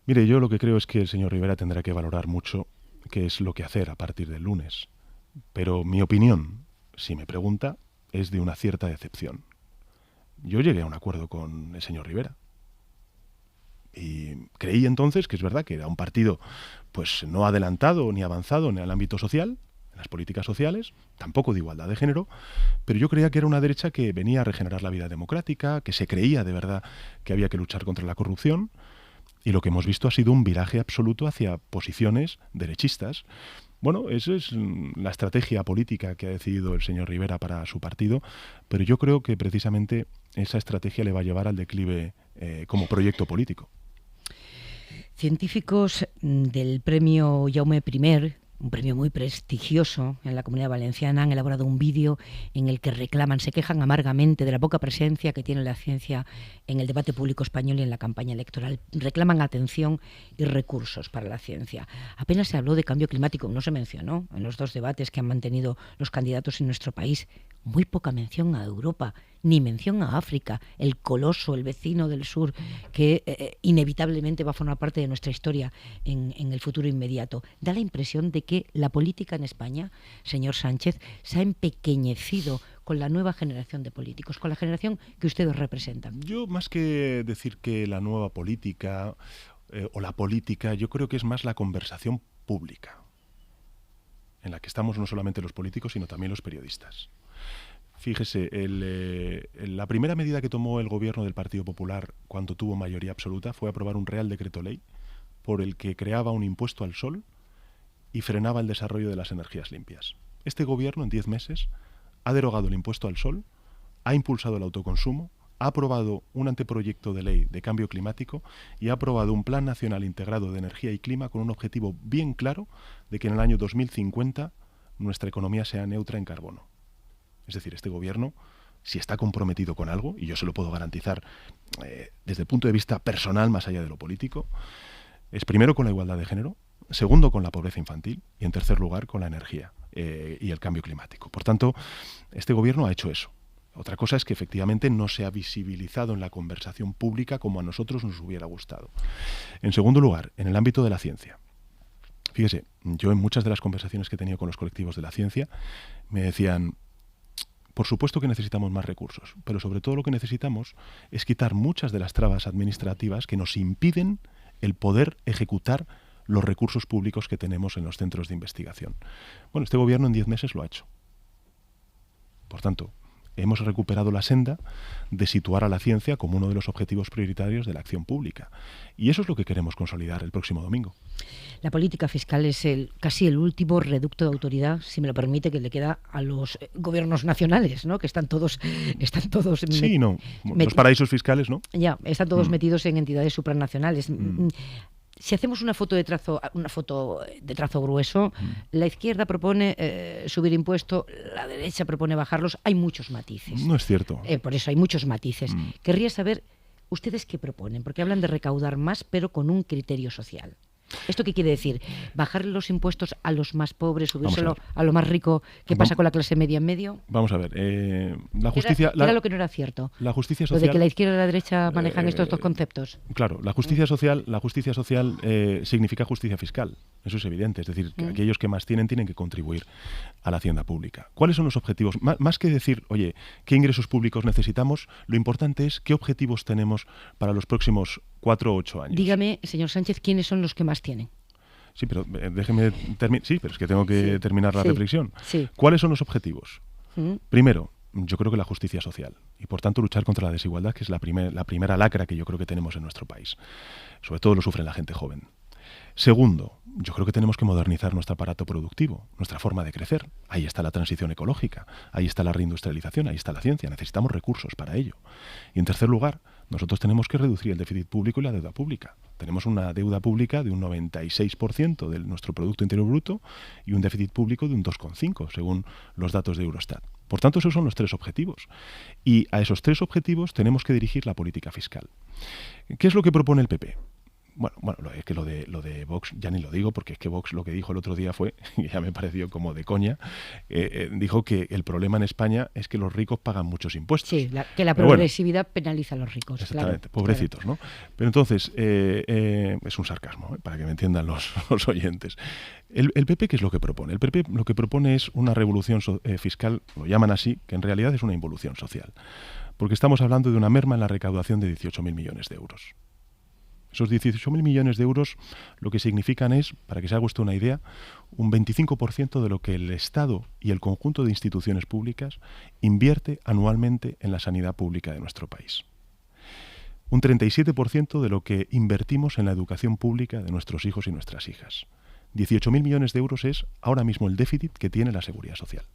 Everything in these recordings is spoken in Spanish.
Mire, yo lo que creo es que el señor Rivera tendrá que valorar mucho qué es lo que hacer a partir del lunes. Pero mi opinión, si me pregunta, es de una cierta decepción. Yo llegué a un acuerdo con el señor Rivera. Y creí entonces que es verdad que era un partido pues no adelantado ni avanzado en el ámbito social, en las políticas sociales, tampoco de igualdad de género, pero yo creía que era una derecha que venía a regenerar la vida democrática, que se creía de verdad que había que luchar contra la corrupción, y lo que hemos visto ha sido un viraje absoluto hacia posiciones derechistas. Bueno, esa es la estrategia política que ha decidido el señor Rivera para su partido, pero yo creo que precisamente esa estrategia le va a llevar al declive como proyecto político. Científicos del premio Jaume I, un premio muy prestigioso en la Comunidad Valenciana, han elaborado un vídeo en el que reclaman, se quejan amargamente de la poca presencia que tiene la ciencia en el debate público español y en la campaña electoral. Reclaman atención y recursos para la ciencia. Apenas se habló de cambio climático, no se mencionó en los dos debates que han mantenido los candidatos en nuestro país. Muy poca mención a Europa, ni mención a África, el coloso, el vecino del sur, que inevitablemente va a formar parte de nuestra historia en el futuro inmediato. Da la impresión de que la política en España, señor Sánchez, se ha empequeñecido con la nueva generación de políticos, con la generación que ustedes representan. Yo, más que decir que la nueva política o la política, yo creo que es más la conversación pública, en la que estamos no solamente los políticos, sino también los periodistas. Fíjese, la primera medida que tomó el gobierno del Partido Popular cuando tuvo mayoría absoluta fue aprobar un Real Decreto Ley por el que creaba un impuesto al sol y frenaba el desarrollo de las energías limpias. Este gobierno, en 10 meses, ha derogado el impuesto al sol, ha impulsado el autoconsumo, ha aprobado un anteproyecto de ley de cambio climático y ha aprobado un Plan Nacional Integrado de Energía y Clima con un objetivo bien claro de que en el año 2050 nuestra economía sea neutra en carbono. Es decir, este gobierno, si está comprometido con algo, y yo se lo puedo garantizar desde el punto de vista personal, más allá de lo político, es primero con la igualdad de género, segundo con la pobreza infantil y en tercer lugar con la energía y el cambio climático. Por tanto, este gobierno ha hecho eso. Otra cosa es que efectivamente no se ha visibilizado en la conversación pública como a nosotros nos hubiera gustado. En segundo lugar, en el ámbito de la ciencia. Fíjese, yo en muchas de las conversaciones que he tenido con los colectivos de la ciencia me decían: por supuesto que necesitamos más recursos, pero sobre todo lo que necesitamos es quitar muchas de las trabas administrativas que nos impiden el poder ejecutar los recursos públicos que tenemos en los centros de investigación. Bueno, este gobierno en 10 meses lo ha hecho. Por tanto, hemos recuperado la senda de situar a la ciencia como uno de los objetivos prioritarios de la acción pública. Y eso es lo que queremos consolidar el próximo domingo. La política fiscal es casi el último reducto de autoridad, si me lo permite, que le queda a los gobiernos nacionales, ¿no? Que están todos sí, no. Los paraísos fiscales, ¿no? Ya, están todos metidos en entidades supranacionales. Si hacemos una foto de trazo grueso, la izquierda propone subir impuestos, la derecha propone bajarlos. Hay muchos matices. No es cierto. Por eso hay muchos matices. Querría saber, ¿ustedes qué proponen? Porque hablan de recaudar más, pero con un criterio social. ¿Esto qué quiere decir? ¿Bajar los impuestos a los más pobres, subírselo a lo más rico? ¿Qué pasa con la clase media en medio? Vamos a ver. La justicia... Era lo que no era cierto. La justicia social... Lo de que la izquierda y la derecha manejan estos dos conceptos. Claro, la justicia social significa justicia fiscal. Eso es evidente. Es decir, que aquellos que más tienen que contribuir a la hacienda pública. ¿Cuáles son los objetivos? Más que decir, oye, ¿qué ingresos públicos necesitamos? Lo importante es qué objetivos tenemos para los próximos 4 o 8 años. Dígame, señor Sánchez, ¿quiénes son los que más tienen? Sí, pero déjeme terminar. Sí, pero es que tengo que terminar la reflexión. Sí. ¿Cuáles son los objetivos? Primero, yo creo que la justicia social y por tanto luchar contra la desigualdad, que es la primera lacra que yo creo que tenemos en nuestro país. Sobre todo lo sufre la gente joven. Segundo, yo creo que tenemos que modernizar nuestro aparato productivo, nuestra forma de crecer. Ahí está la transición ecológica, ahí está la reindustrialización, ahí está la ciencia. Necesitamos recursos para ello. Y en tercer lugar, nosotros tenemos que reducir el déficit público y la deuda pública. Tenemos una deuda pública de un 96% de nuestro Producto Interior Bruto y un déficit público de un 2,5%, según los datos de Eurostat. Por tanto, esos son los 3 objetivos. Y a esos 3 objetivos tenemos que dirigir la política fiscal. ¿Qué es lo que propone el PP? es que lo de Vox ya ni lo digo, porque es que Vox lo que dijo el otro día fue, y ya me pareció como de coña, dijo que el problema en España es que los ricos pagan muchos impuestos. Sí, que la progresividad penaliza a los ricos. Exactamente, claro, pobrecitos, claro. ¿no? Pero entonces, es un sarcasmo, para que me entiendan los oyentes. El PP, ¿qué es lo que propone? El PP lo que propone es una revolución fiscal, lo llaman así, que en realidad es una involución social. Porque estamos hablando de una merma en la recaudación de 18.000 millones de euros. Esos 18.000 millones de euros lo que significan es, para que se haga usted una idea, un 25% de lo que el Estado y el conjunto de instituciones públicas invierte anualmente en la sanidad pública de nuestro país. Un 37% de lo que invertimos en la educación pública de nuestros hijos y nuestras hijas. 18.000 millones de euros es ahora mismo el déficit que tiene la Seguridad Social.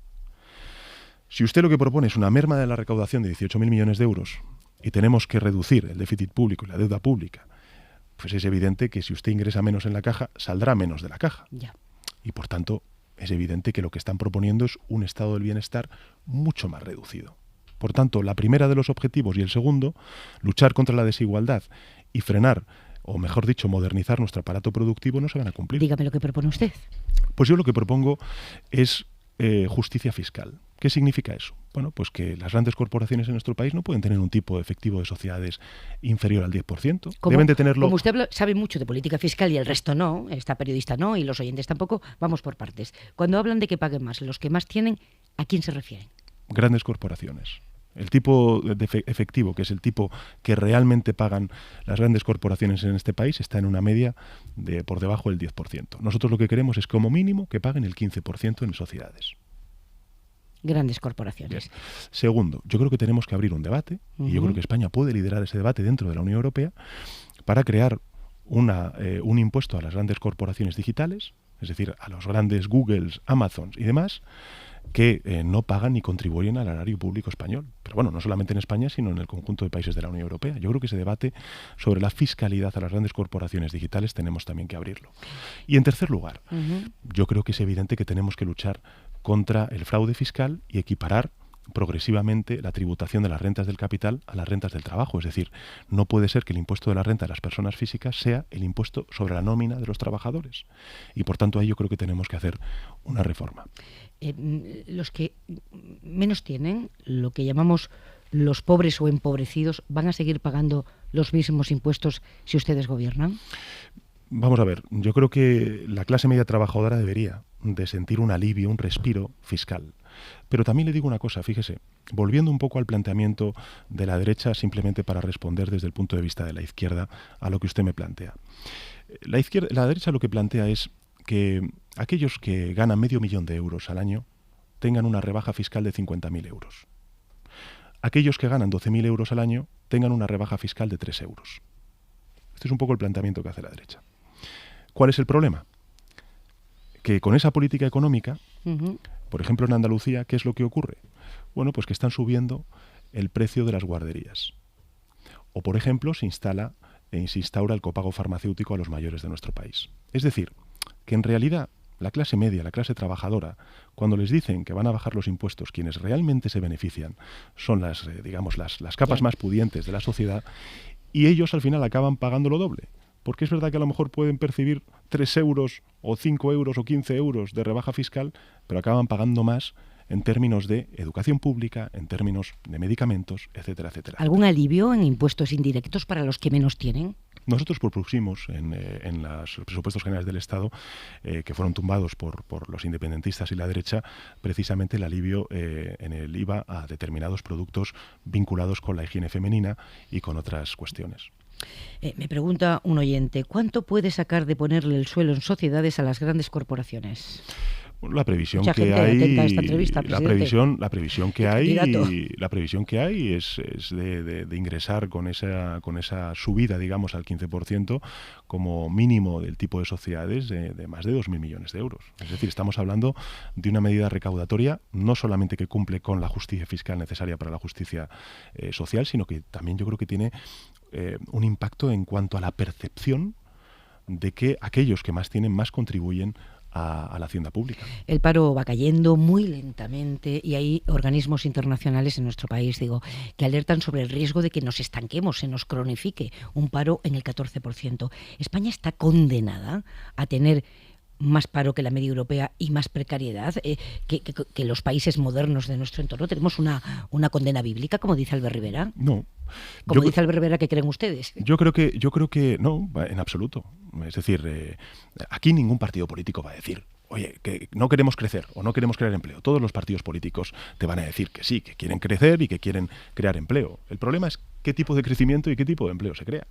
Si usted lo que propone es una merma de la recaudación de 18.000 millones de euros y tenemos que reducir el déficit público y la deuda pública, pues es evidente que si usted ingresa menos en la caja, saldrá menos de la caja. Ya. Y por tanto, es evidente que lo que están proponiendo es un estado del bienestar mucho más reducido. Por tanto, la primera de los objetivos y el segundo, luchar contra la desigualdad y frenar, o mejor dicho, modernizar nuestro aparato productivo, no se van a cumplir. Dígame lo que propone usted. Pues yo lo que propongo es justicia fiscal. ¿Qué significa eso? Bueno, pues que las grandes corporaciones en nuestro país no pueden tener un tipo de efectivo de sociedades inferior al 10%. Deben de tenerlo. Como usted sabe mucho de política fiscal y el resto no, esta periodista no y los oyentes tampoco, vamos por partes. Cuando hablan de que paguen más los que más tienen, ¿a quién se refieren? Grandes corporaciones. El tipo de efectivo, que es el tipo que realmente pagan las grandes corporaciones en este país, está en una media de por debajo del 10%. Nosotros lo que queremos es como mínimo que paguen el 15% en sociedades. Grandes corporaciones. Bien. Segundo, yo creo que tenemos que abrir un debate, y yo creo que España puede liderar ese debate dentro de la Unión Europea, para crear un impuesto a las grandes corporaciones digitales, es decir, a los grandes Googles, Amazons y demás, que no pagan ni contribuyen al erario público español. Pero bueno, no solamente en España, sino en el conjunto de países de la Unión Europea. Yo creo que ese debate sobre la fiscalidad a las grandes corporaciones digitales tenemos también que abrirlo. Y en tercer lugar, yo creo que es evidente que tenemos que luchar contra el fraude fiscal y equiparar progresivamente la tributación de las rentas del capital a las rentas del trabajo. Es decir, no puede ser que el impuesto de la renta de las personas físicas sea el impuesto sobre la nómina de los trabajadores. Y por tanto ahí yo creo que tenemos que hacer una reforma. Los que menos tienen, lo que llamamos los pobres o empobrecidos, ¿van a seguir pagando los mismos impuestos si ustedes gobiernan? Vamos a ver, yo creo que la clase media trabajadora debería de sentir un alivio, un respiro fiscal. Pero también le digo una cosa, fíjese, volviendo un poco al planteamiento de la derecha, simplemente para responder desde el punto de vista de la izquierda a lo que usted me plantea. La derecha lo que plantea es que aquellos que ganan $500.000 de euros al año tengan una rebaja fiscal de 50.000 euros. Aquellos que ganan 12.000 euros al año tengan una rebaja fiscal de 3 euros. Este es un poco el planteamiento que hace la derecha. ¿Cuál es el problema? Que con esa política económica, por ejemplo en Andalucía, ¿qué es lo que ocurre? Bueno, pues que están subiendo el precio de las guarderías. O por ejemplo se instaura el copago farmacéutico a los mayores de nuestro país. Es decir, que en realidad la clase media, la clase trabajadora, cuando les dicen que van a bajar los impuestos, quienes realmente se benefician son las capas más pudientes de la sociedad, y ellos al final acaban pagando lo doble. Porque es verdad que a lo mejor pueden percibir 3 euros o 5 euros o 15 euros de rebaja fiscal, pero acaban pagando más en términos de educación pública, en términos de medicamentos, etcétera, etcétera. ¿Algún alivio en impuestos indirectos para los que menos tienen? Nosotros propusimos en los presupuestos generales del Estado, que fueron tumbados por los independentistas y la derecha, precisamente el alivio en el IVA a determinados productos vinculados con la higiene femenina y con otras cuestiones. Me pregunta un oyente, ¿cuánto puede sacar de ponerle el suelo en sociedades a las grandes corporaciones? Bueno, la previsión Mucha que gente hay, atenta a esta entrevista, la previsión que hay es de ingresar con esa subida, digamos, al 15% como mínimo del tipo de sociedades de más de 2.000 millones de euros. Es decir, estamos hablando de una medida recaudatoria no solamente que cumple con la justicia fiscal necesaria para la justicia social, sino que también yo creo que tiene un impacto en cuanto a la percepción de que aquellos que más tienen más contribuyen a la hacienda pública. El paro va cayendo muy lentamente y hay organismos internacionales en nuestro país, digo, que alertan sobre el riesgo de que nos estanquemos, se nos cronifique un paro en el 14%. España está condenada a tener más paro que la media europea y más precariedad que los países modernos de nuestro entorno. ¿Tenemos una condena bíblica, como dice Albert Rivera? No. Como dice Albert Rivera, ¿qué creen ustedes? Yo creo que no, en absoluto. Es decir, aquí ningún partido político va a decir, oye, que no queremos crecer o no queremos crear empleo. Todos los partidos políticos te van a decir que sí, que quieren crecer y que quieren crear empleo. El problema es qué tipo de crecimiento y qué tipo de empleo se crea.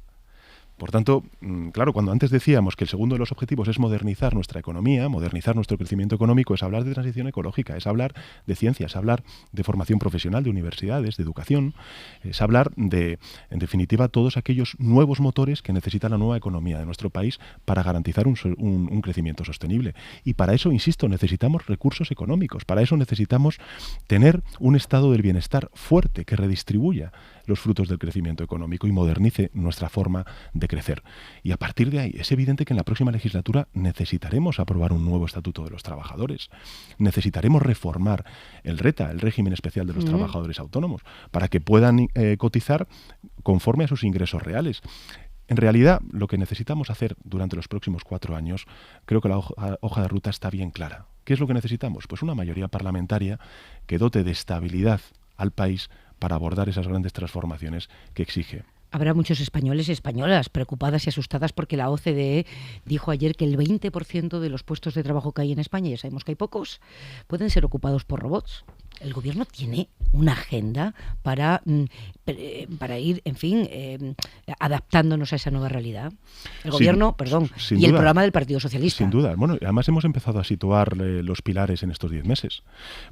Por tanto, claro, cuando antes decíamos que el segundo de los objetivos es modernizar nuestra economía, modernizar nuestro crecimiento económico, es hablar de transición ecológica, es hablar de ciencia, es hablar de formación profesional, de universidades, de educación, es hablar de, en definitiva, todos aquellos nuevos motores que necesita la nueva economía de nuestro país para garantizar un crecimiento sostenible. Y para eso, insisto, necesitamos recursos económicos, para eso necesitamos tener un estado del bienestar fuerte que redistribuya los frutos del crecimiento económico y modernice nuestra forma de crecer. Y a partir de ahí, es evidente que en la próxima legislatura necesitaremos aprobar un nuevo Estatuto de los Trabajadores. Necesitaremos reformar el RETA, el régimen especial de los trabajadores autónomos, para que puedan cotizar conforme a sus ingresos reales. En realidad, lo que necesitamos hacer durante los próximos 4 años, creo que la hoja de ruta está bien clara. ¿Qué es lo que necesitamos? Pues una mayoría parlamentaria que dote de estabilidad al país para abordar esas grandes transformaciones que exige. Habrá muchos españoles y españolas preocupadas y asustadas porque la OCDE dijo ayer que el 20% de los puestos de trabajo que hay en España, ya sabemos que hay pocos, pueden ser ocupados por robots. El gobierno tiene una agenda para ir, en fin, adaptándonos a esa nueva realidad. El gobierno, sin y el duda, programa del Partido Socialista. Sin duda. Bueno, además hemos empezado a situar los pilares en estos 10 meses.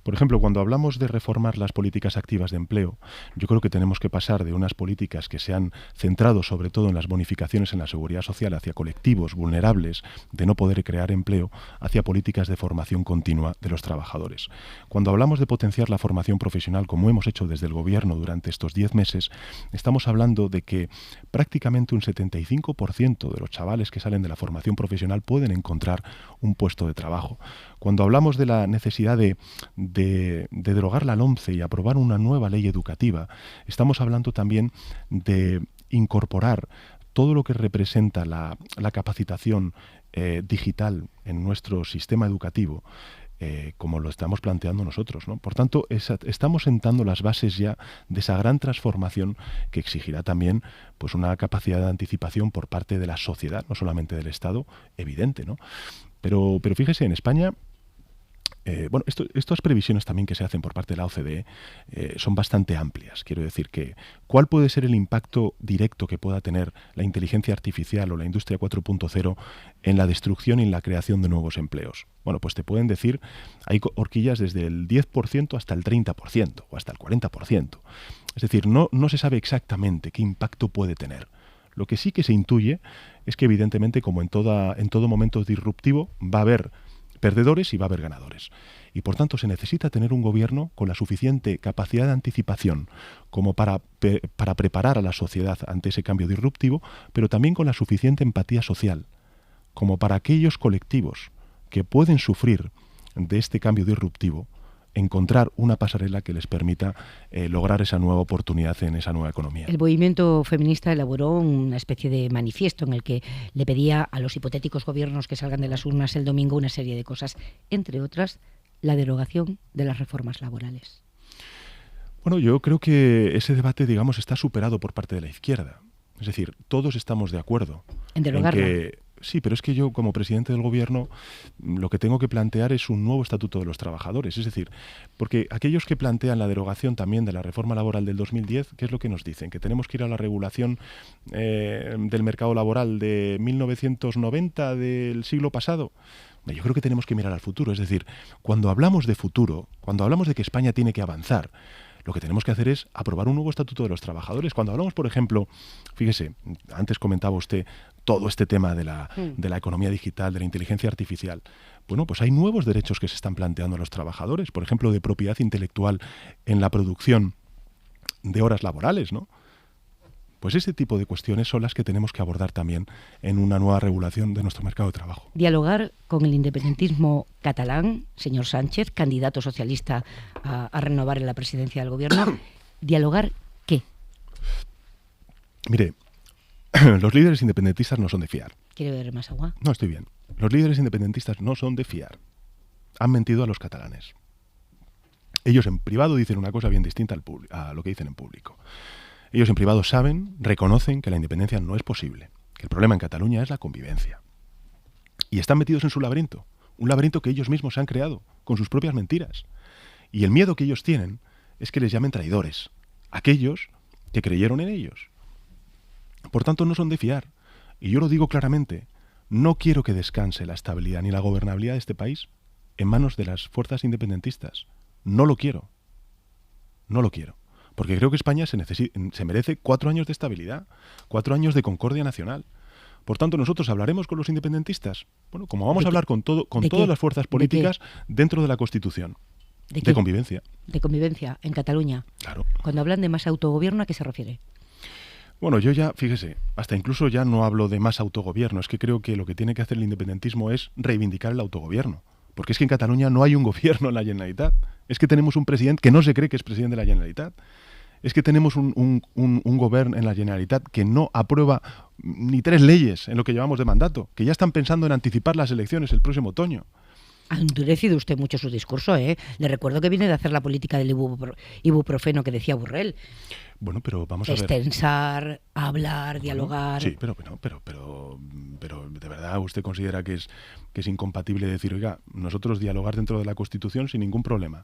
Por ejemplo, cuando hablamos de reformar las políticas activas de empleo, yo creo que tenemos que pasar de unas políticas que se han centrado sobre todo en las bonificaciones en la seguridad social hacia colectivos vulnerables de no poder crear empleo, hacia políticas de formación continua de los trabajadores. Cuando hablamos de potenciar la formación profesional, como hemos hecho desde el Gobierno durante estos 10 meses, estamos hablando de que prácticamente un 75% de los chavales que salen de la formación profesional pueden encontrar un puesto de trabajo. Cuando hablamos de la necesidad de derogar la LOMCE y aprobar una nueva ley educativa, estamos hablando también de incorporar todo lo que representa la capacitación digital en nuestro sistema educativo, como lo estamos planteando nosotros, ¿no? Por tanto, estamos sentando las bases ya de esa gran transformación que exigirá también pues una capacidad de anticipación por parte de la sociedad, no solamente del Estado, evidente, ¿no? Pero fíjese, en España, estas previsiones también que se hacen por parte de la OCDE son bastante amplias. Quiero decir que, ¿cuál puede ser el impacto directo que pueda tener la inteligencia artificial o la industria 4.0 en la destrucción y en la creación de nuevos empleos? Bueno, pues te pueden decir, hay horquillas desde el 10% hasta el 30% o hasta el 40%. Es decir, no se sabe exactamente qué impacto puede tener. Lo que sí que se intuye es que, evidentemente, como en todo momento disruptivo, va a haber perdedores y va a haber ganadores. Y por tanto se necesita tener un gobierno con la suficiente capacidad de anticipación como para preparar a la sociedad ante ese cambio disruptivo, pero también con la suficiente empatía social, como para aquellos colectivos que pueden sufrir de este cambio disruptivo, encontrar una pasarela que les permita lograr esa nueva oportunidad en esa nueva economía. El movimiento feminista elaboró una especie de manifiesto en el que le pedía a los hipotéticos gobiernos que salgan de las urnas el domingo una serie de cosas, entre otras, la derogación de las reformas laborales. Bueno, yo creo que ese debate, digamos, está superado por parte de la izquierda. Es decir, todos estamos de acuerdo en derogarla. Sí, pero es que yo, como presidente del Gobierno, lo que tengo que plantear es un nuevo Estatuto de los Trabajadores. Es decir, porque aquellos que plantean la derogación también de la reforma laboral del 2010, ¿qué es lo que nos dicen? Que tenemos que ir a la regulación del mercado laboral de 1990, del siglo pasado. Yo creo que tenemos que mirar al futuro. Es decir, cuando hablamos de futuro, cuando hablamos de que España tiene que avanzar, lo que tenemos que hacer es aprobar un nuevo Estatuto de los Trabajadores. Cuando hablamos, por ejemplo, fíjese, antes comentaba usted todo este tema de la economía digital, de la inteligencia artificial. Bueno, pues hay nuevos derechos que se están planteando a los trabajadores, por ejemplo, de propiedad intelectual en la producción de horas laborales, ¿no? Pues ese tipo de cuestiones son las que tenemos que abordar también en una nueva regulación de nuestro mercado de trabajo. Dialogar con el independentismo catalán, señor Sánchez, candidato socialista a renovar en la presidencia del gobierno. ¿Dialogar qué? Mire, los líderes independentistas no son de fiar. ¿Quiere beber más agua? No, estoy bien. Los líderes independentistas no son de fiar. Han mentido a los catalanes. Ellos en privado dicen una cosa bien distinta a lo que dicen en público. Ellos en privado saben, reconocen que la independencia no es posible, que el problema en Cataluña es la convivencia. Y están metidos en su laberinto, un laberinto que ellos mismos se han creado, con sus propias mentiras. Y el miedo que ellos tienen es que les llamen traidores, aquellos que creyeron en ellos. Por tanto, no son de fiar. Y yo lo digo claramente, no quiero que descanse la estabilidad ni la gobernabilidad de este país en manos de las fuerzas independentistas. No lo quiero. No lo quiero. Porque creo que España se merece 4 años de estabilidad, 4 años de concordia nacional. Por tanto, nosotros hablaremos con los independentistas, bueno, como vamos a hablar con todas las fuerzas políticas dentro de la Constitución. ¿De convivencia? De convivencia en Cataluña. Claro. Cuando hablan de más autogobierno, ¿a qué se refiere? Bueno, yo ya, fíjese, hasta incluso ya no hablo de más autogobierno. Es que creo que lo que tiene que hacer el independentismo es reivindicar el autogobierno. Porque es que en Cataluña no hay un gobierno en la Generalitat. Es que tenemos un presidente que no se cree que es presidente de la Generalitat. Es que tenemos un gobierno en la Generalitat que no aprueba ni 3 leyes en lo que llevamos de mandato, que ya están pensando en anticipar las elecciones el próximo otoño. Ha endurecido usted mucho su discurso, ¿eh? Le recuerdo que viene de hacer la política del ibuprofeno que decía Borrell. Bueno, pero vamos a ver. Extensar, hablar, dialogar. Sí, pero de verdad usted considera que es incompatible decir, oiga, nosotros dialogar dentro de la Constitución sin ningún problema.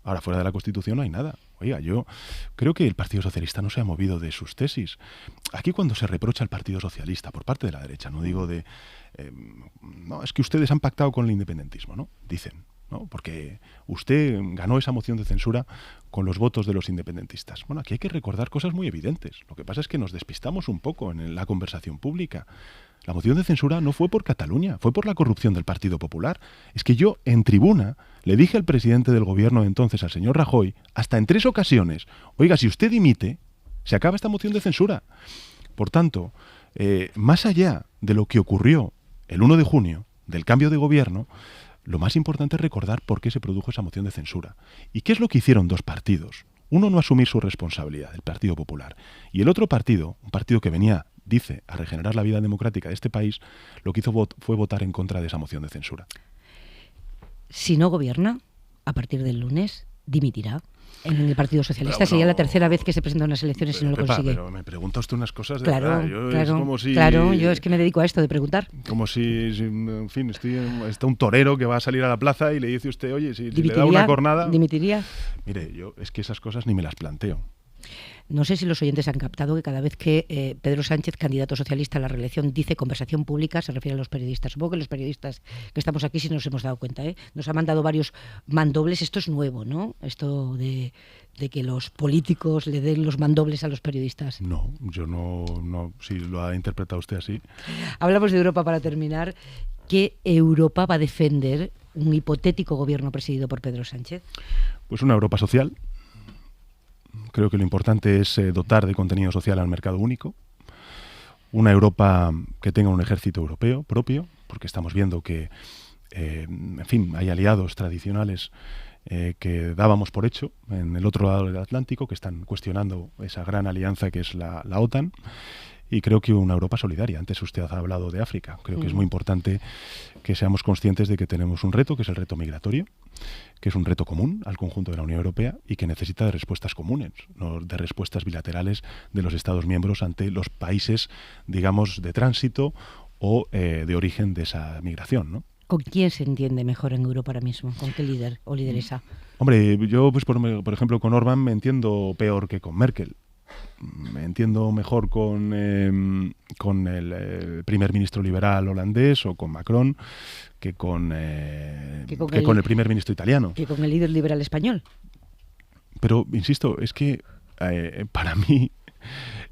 Ahora, fuera de la Constitución no hay nada. Oiga, yo creo que el Partido Socialista no se ha movido de sus tesis. Aquí cuando se reprocha al Partido Socialista por parte de la derecha, no digo de... no, es que ustedes han pactado con el independentismo, ¿no? Dicen, ¿no? Porque usted ganó esa moción de censura con los votos de los independentistas. Bueno, aquí hay que recordar cosas muy evidentes. Lo que pasa es que nos despistamos un poco en la conversación pública. La moción de censura no fue por Cataluña, fue por la corrupción del Partido Popular. Es que yo, en tribuna, le dije al presidente del gobierno de entonces, al señor Rajoy, hasta en 3 ocasiones, oiga, si usted dimite, se acaba esta moción de censura. Por tanto, más allá de lo que ocurrió el 1 de junio, del cambio de gobierno, lo más importante es recordar por qué se produjo esa moción de censura. ¿Y qué es lo que hicieron 2 partidos? Uno, no asumir su responsabilidad, el Partido Popular. Y el otro partido, un partido que venía, dice, a regenerar la vida democrática de este país, lo que hizo fue votar en contra de esa moción de censura. Si no gobierna, a partir del lunes, dimitirá. En el Partido Socialista sería la 3ª vez que se presenta a unas elecciones y no lo consigue. Pero me pregunta usted unas cosas de claro, verdad. Yo es que me dedico a esto de preguntar. Como si en fin, está un torero que va a salir a la plaza y le dice usted, oye, si le da una cornada... ¿Dimitiría? Mire, yo es que esas cosas ni me las planteo. No sé si los oyentes han captado que cada vez que Pedro Sánchez, candidato socialista a la reelección, dice conversación pública, se refiere a los periodistas. Supongo que los periodistas que estamos aquí sí nos hemos dado cuenta, ¿eh? Nos ha mandado varios mandobles. Esto es nuevo, ¿no? Esto de que los políticos le den los mandobles a los periodistas. No, yo no, si lo ha interpretado usted así. Hablamos de Europa para terminar. ¿Qué Europa va a defender un hipotético gobierno presidido por Pedro Sánchez? Pues una Europa social. Creo que lo importante es dotar de contenido social al mercado único. Una Europa que tenga un ejército europeo propio, porque estamos viendo que, en fin, hay aliados tradicionales que dábamos por hecho en el otro lado del Atlántico, que están cuestionando esa gran alianza que es la OTAN. Y creo que una Europa solidaria. Antes usted ha hablado de África. Creo que es muy importante que seamos conscientes de que tenemos un reto, que es el reto migratorio, que es un reto común al conjunto de la Unión Europea y que necesita de respuestas comunes, no de respuestas bilaterales de los Estados miembros ante los países, digamos, de tránsito o de origen de esa migración, ¿no? ¿Con quién se entiende mejor en Europa ahora mismo? ¿Con qué líder o lideresa? Hombre, yo, pues por ejemplo, con Orbán me entiendo peor que con Merkel. Me entiendo mejor con el primer ministro liberal holandés o con Macron que con el primer ministro italiano. Que con el líder liberal español. Pero, insisto, es que para mí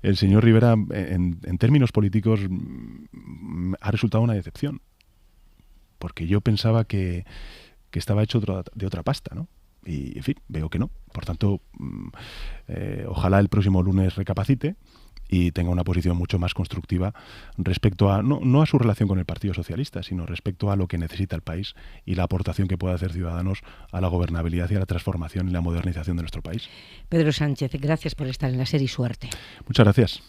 el señor Rivera, en términos políticos, ha resultado una decepción. Porque yo pensaba que estaba hecho de otra pasta, ¿no? Y, en fin, veo que no. Por tanto, ojalá el próximo lunes recapacite y tenga una posición mucho más constructiva respecto a, no a su relación con el Partido Socialista, sino respecto a lo que necesita el país y la aportación que puede hacer Ciudadanos a la gobernabilidad y a la transformación y la modernización de nuestro país. Pedro Sánchez, gracias por estar en la SER y suerte. Muchas gracias.